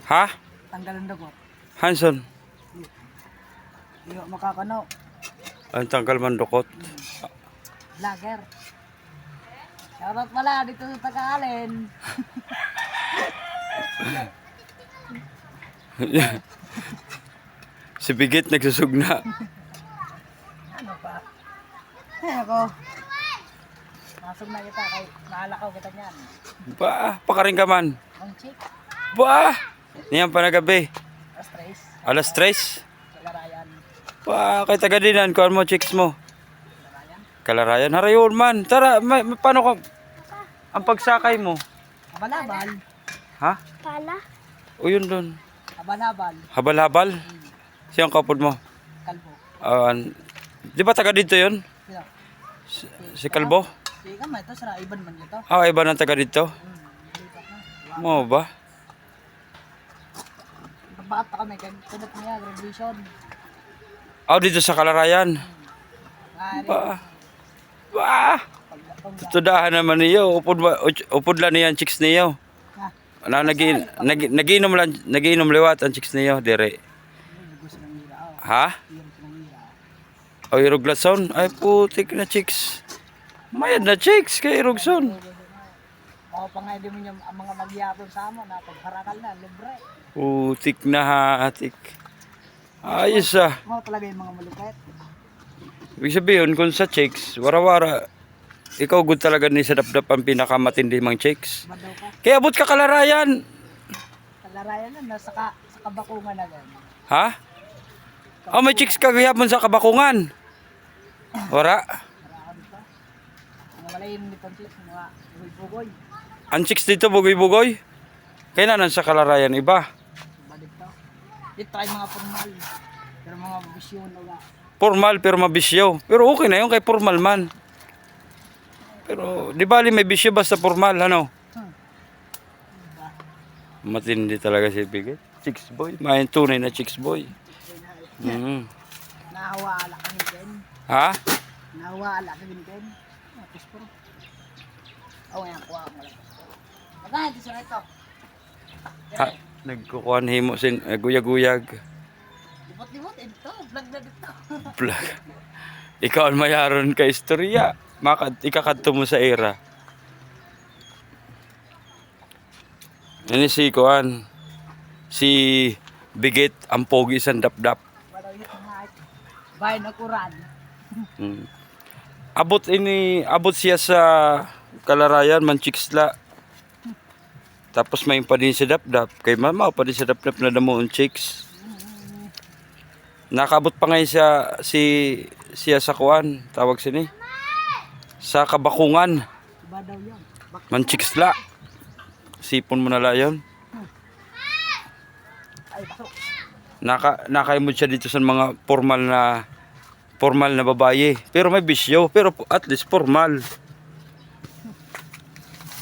Ha? Tanggalan daw po. Hanson. Iyo makakano. Ang tanggal mandukot. Vlogger. Shoutout pala dito sa Tagalin. Si Bigit nagsusugna. Ano pa? Ay ako. Masog na kita kay naalakaw kita niyan. Ba, pakaring ka man. Ang chick. Ba, niyan pa na gabi. Stress. Alas 3. Kalarayan. Ba, kay taga dinan, kuhan mo chicks mo. Kalarayan. Kalarayan, harayon man. Tara, paano ka? Ang pagsakay mo. Habal-habal. Ha? Pala? O yun dun. Habal-habal. Habal-habal. Siyang kapod mo. Kalbo. Di ba taga dito yun? Sino? Si Kalbo? Sige ka man, ito sa iban man ito. Iba ng taga dito. Lipat na. Mo ba? Bakit pa kami, kunot niya, graduation. Dito sa Kalarayan. Ari, Ba? Ba? Tudahan naman niyo. Upod lang niyan chicks niyo. Ha? Nagiinom liwat ang chicks niyo, dire. Gusto ng hira. Ha? Iyon ko ng hira. O iruglason? Ay putik na chicks. Mayad na chicks kay irugson. Ako pa nga din mo yung ang mga magyapon sa amo na pagharakal na, libre. Putik na hatik. Ayos ah. Mga talaga yung mga malupet. Ibig sabihin kung sa chicks, wara-wara, ikaw good talaga ni sa dapdap ang pinakamatindi mang chicks. Badaw ka. Kaya abot ka Kalarayan. Kalarayan na, sa kabakungan na gano'n. Ha? May chicks ka gayapon sa Kabakungan. Wara. Maraan pa. Mga malayin nito chicks, mga bugoy-bugoy. Ang chicks dito bugoy-bugoy. Kaya na sa Kalarayan iba. Badit to. Dito tayo mga formal. Pero mga bisyon na nga. Formal pero mabisyo. Pero okay na yun kay formal man. Pero di bali may bisyo basta formal ano. Diba? Matindi talaga si Bigit. Chicks boy. May tunay na chicks boy. Nahawaala ka din. Ha? Nahawaala ka din. Tapos po. Ayan, kuha mo lang. Magkano ito sa ito? Ha? Nagkukuhan himo sin guyag-guyag. Libot-libot, ito. Vlog na dito. Vlog. Ikaw ang mayaron ka istorya. Ikakadto mo sa era. Ini si Kuan. Si Bigit ang pogi isang dapdap. Wala yun nga. Bayan na Quran. Abot siya sa Kalarayan manchiksla. Tapos may pa din sa dapdap. Kay mama pa din sa dapdap na damo ang chicks. Nakabot pa ngayon siya sa Kuan, tawag sini. Sa Kabakungan, Iba daw yan. manchiksla. Sipon mo na la yun. Ay, pasok. Nakaimod siya dito sa mga formal na babae. Pero may bisyo, pero at least formal.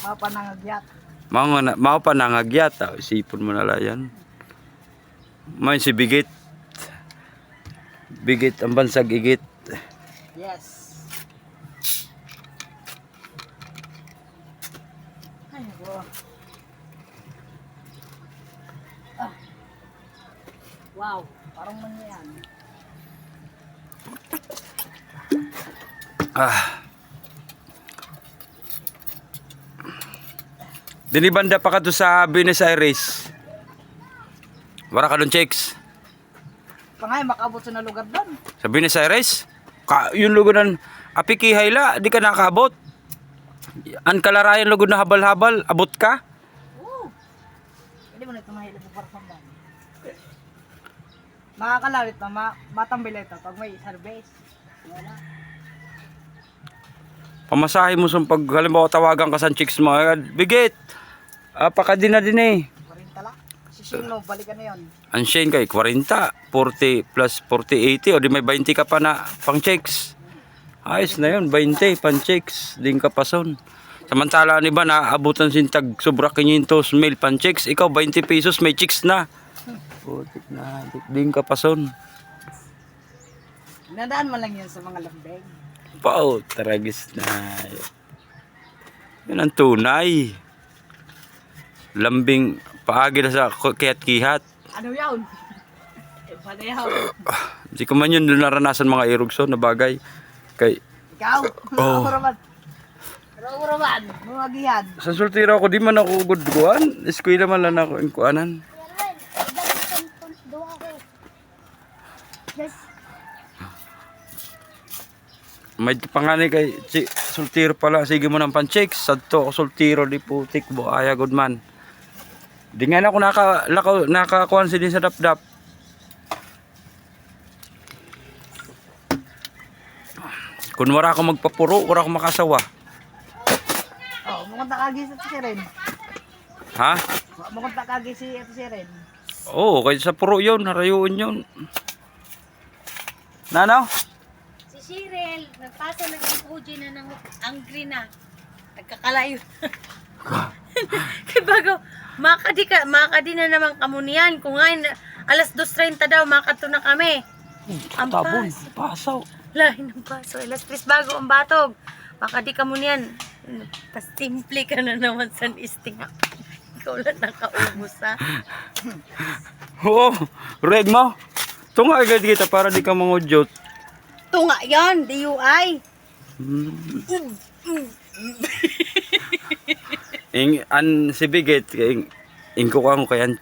Mga panangagyat. Mga panangagyat, sipon mo na la yan. May si Bigit. Bigit ang bansag igit. Yes. Ay, ako. Wow, parang manyan. Dinibanda pa ka to sa Buenos Aires. Wala ka doon chicks. Pangay, makabot sa na lugar doon. Sa Buenos Aires? Yung lugar ng Apikihay la, di ka nakabot. Ang Kalarayan lugod na habal-habal, abot ka? Oo. Hindi mo na ito mahila sa parsamdan. Makakalawit na, matambila ito pag may service. Wala. Pamasahe mo sa pag halimbawa tawagan ka sa chicks mo, Bigit, pakadi na din eh. 40 lang. Sisino, balikan na yun. Ang Shane kay 40, 40 plus 40, 80, o di may 20 ka pa na pang chicks. Ayos na yun, 20 pang chicks, din ka pason. Samantala ni ba naabutan sintag sobra 500 mil pang chicks, ikaw 20 pesos may chicks na. Putik na, din ka pason. Nadaan mo lang yun sa mga lambeng. Pao, taragis na. Yan ang tunay. Lambing Paagi na sa kihat-kihat. Ano yun? Iba na yun. Hindi ko man yun naranasan mga irugso na bagay. Kay, Ikaw? Oh. Ako naman. Ako naman. Mga gihan. sa sultira ko, di man ako gudguan. Eskwela man lang ako yung kuanan. May panganay kay sultiro pala. Sige mo ng pan-chicks. Sadto ako sultiro di putik bo. Aya good man. Di nga na ako nakakuan si din sa dap-dap. Kung wala ako magpapuro, wala ako makasawa. Oh, mukunta kagi sa Siren. Ha? Mukunta kagi si Siren. Oo, kaya sa puro yun, narayuan yun. Nano? Si Cheryl, nagpasa nag-ipuji na ng angry na. Nagkakalayo. Kaya bago, makadi na naman kamunian. Kung ngayon, alas 2:30 daw, makato na kami. Ang Tabon, pas. pasaw. Lahi ng paso. Alas 3 bago ang batog. Makadi kamunian. Pastimple ka na naman sa isting. Ikaw lang nakaubos ha. Oo, reg mo. Tunga agad kita para di ka mangudyot. Tunga yan, DUI. Si Biget, ko kang kayan.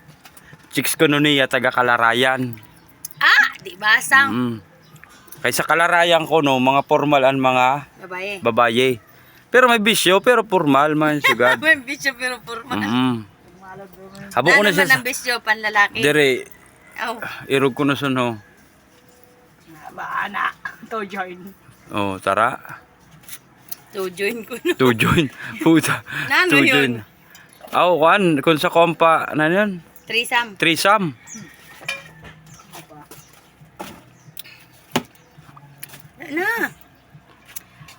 Chicks ko nun niya, taga Kalarayan. Ah, di basang. Kaysa Kalarayan ko, no, mga formal ang mga Babae. babaye. Pero may bisyo, pero formal man, sugad. May bisyo pero formal. Habo ko na Ano naman siya ang bisyo, panlalaki? dire, Oh. irog ko na sun, ho. Baana. To join. Oh, tara. To join ko no. To join. Puta. Nano To yun? join. Aw, kan, kung sa kompa, na yun? Threesome. Threesome. Na.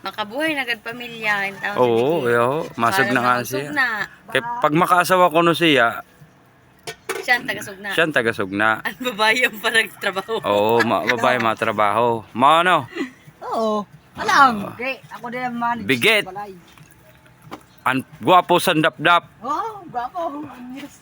Makabuhay na agad pamilya. Yung tawag Oo, ni Vicky. yo, masag na Para nga nakasog siya. na. Kaya pag makasawa ko no siya, Siya ang tagasog na. siya ang tagasugna. Ang babae ang parang trabaho. Oo, babae matrabaho. Mano, Oo. Alam. Okay. Ako din ang manage. Biget. Balay. ang gwapo sa dap-dap. Oh, gwapo. Yes.